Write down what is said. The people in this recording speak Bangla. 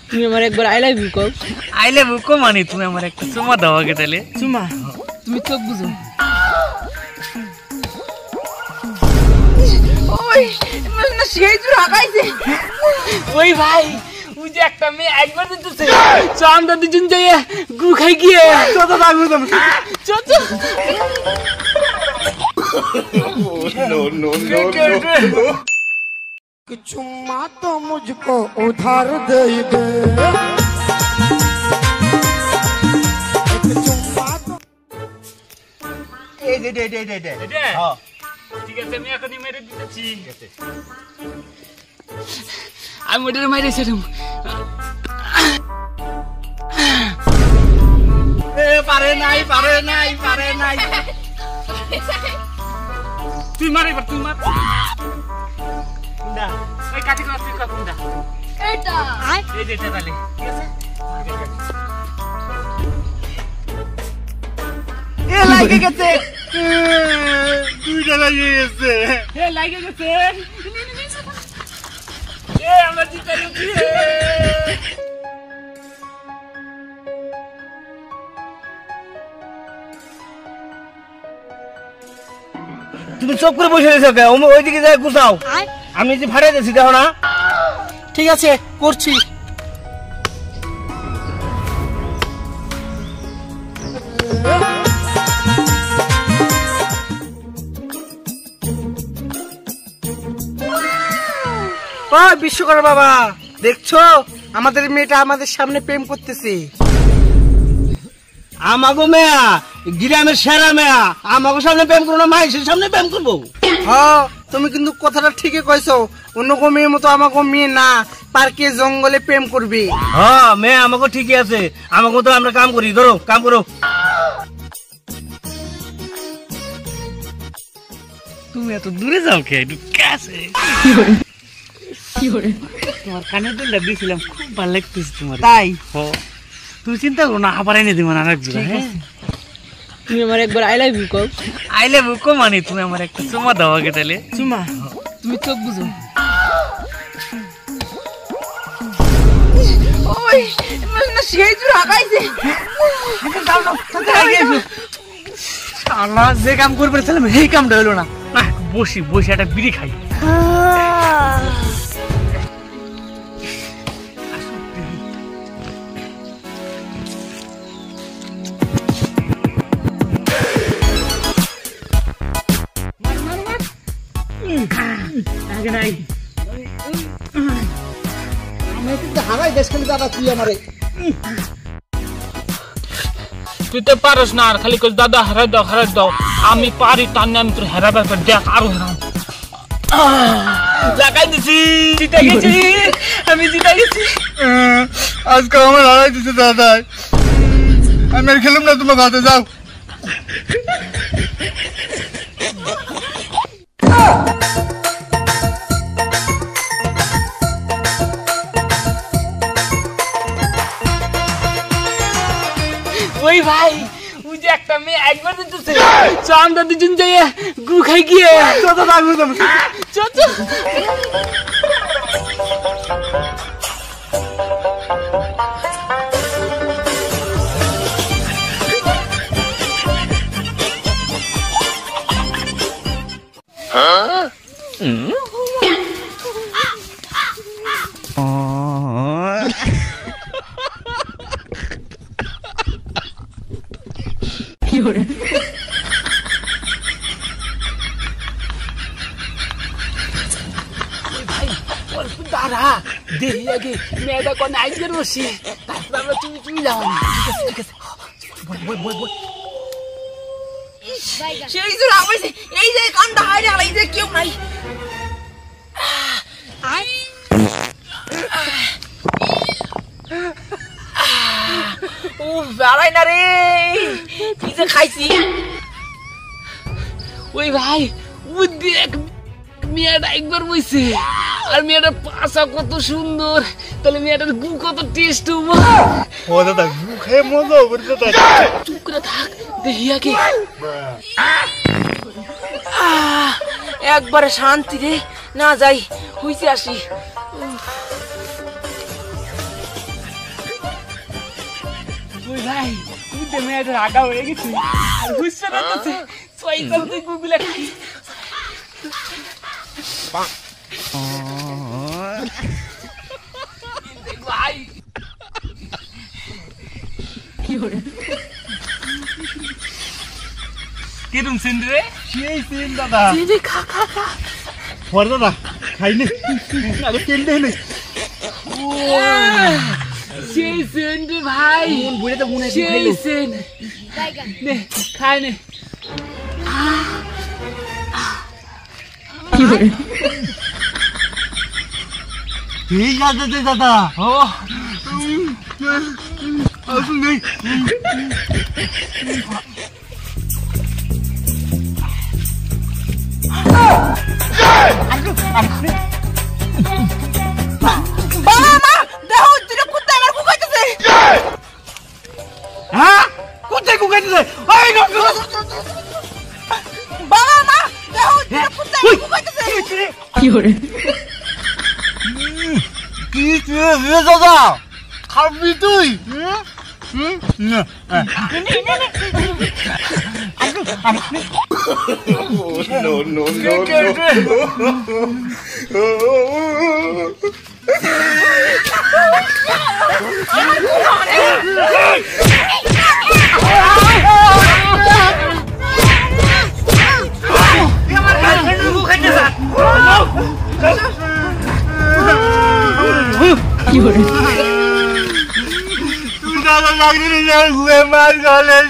তুমি আমার একবার আই লাভ ইউ কও। আই লাভ ইউ কো মানে তুমি আমার একটা চুমা দাও আগে তাহলে। চুমা? তুমি চোখ বুঝো। ওই না সেই জোর আগাইছে। ওই ভাই ওই যে একটা মেয়ে একবার দিতেছে চান্দা দুজন যাই গু খাই গিয়ে চত দাগু দম চত। नो नो नो नो कि चुम्मा तो मुझको उधार दे दे चुम्मा तो দে হ্যাঁ ঠিক আছে আমি এখনই মেরে দিতেছি। আমি ওটার মাইরে ছেড়েম। পারে নাই তুই মার এবার তুই মার। না ওই কাটি কর তুই কর না এটা এই যে এটা তাহলে ঠিক আছে। এ লাগে গেছে দুইটা লাগিয়ে গেছে। এ লাগে গেছে এ আমরা জিতে গেছি। তুমি চুপ করে বসে রয়েছো কে? ওইদিকে যায় গুছাও। আমি যে ভাড়া দিয়েছি দেখো না। ঠিক আছে করছি। বিশ্বকর বাবা দেখছো আমাদের মেয়েটা আমাদের সামনে প্রেম করতেছে। আমাগো মেয়া গ্রামের সেরা মেয়া আমাগো সামনে প্রেম করবো না মাইসের সামনে প্রেম করবো। হ্যাঁ তুমি কিন্তু কথাটা ঠিকই কইছো। অন্য কো মেয়ের মতো আমাকে মেয়ে না পার্কে জঙ্গলে প্রেম করবে। হ্যাঁ মেয়ে আমাকে ঠিকই আছে। আমাকে তো আমরা কাম করি। ধরো কাম করো। তুমি এত দূরে যাও কে? একটু কাছে তোমার কানে দুলটা দিয়েছিলাম খুব ভালো লাগতেছে তোমার। তাই তুমি চিন্তা করো না আবার এনে দিব না আরেকজন। হ্যাঁ তুমি আমার একবার আই লাভ ইউ কও। আই লাভ ইউ কো মানে তুমি আমার একটা চুমা দাও আগে তাহলে। চুমা? তুমি চোখ বুঝো। ওই না সেই জোর আগাইছে। আল্লাহ যে কাম করবে তাহলে এই কামটা হলো না। বসি বসে একটা বিড়ি খাই। তুই তো পারস না আর খালি দাদা হারাই দাও আমি পারি তার নাম তোর হেরাবার পর দেখ আরো হেরাম লাগাই দিছি। জিতে গেছি আমি জিতে গেছি। আজকে আমার হারাই দিছে দাদা। আমি আর খেলুম না তোমার হাতে যাও। ওই ভাই ওই যে একটা মেয়ে একবার দিতেছে চান্দা দুজন যাই গু খাই গিয়ে চত দাগু দম চত। দাঁড়া দেরি আগে মেয়েটা কোন আইজের বসি তারপর আমরা তুমি যাও। ঠিক আছে সেই জোর আগাইছে। এই যে কান্দা হাইরে এই যে কেউ নাই। ও বেড়াই না রে কি যে খাইছি। ওই ভাই ও দেখ মেয়েটা একবার বইছে আর মেয়েটার পাশা কত সুন্দর। তাহলে মেয়েটার গু কত টেস্ট হবো। ও দাদা গু খেয়ে মজা হবে দাদা। চুপ করে থাক দেখি আগে। একবারে শান্তি রে না যাই হইছে আসি। ওই ভাই তুই তো মেয়েটা রাগা হয়ে গেছিস আর হুঁশে রাখতেছে সই চল তুই গুগলে খাই ভাই কি হরে কিরম সিন রে সেই সিন দাদা সিনে খা খা খা পরে দাদা খাইনি আরে কেন দেনে সেই সিন রে ভাই বুড়ে তো মনে সেই সিন নে খাই নে কি হরে ঠিক আছে দাদা ও আসুন নেই বাবা মা দেখো তুই কুত্তা আমার কুকাইতেছে হ্যাঁ কোথায় কুকাইতেছে ওই বাবা মা দেখো তুই কুত্তা আমার কুকাইতেছে কি হরে কি দাদা খাবি তুই কি হরে দাদা লাগলে ঘুরে মার গলেন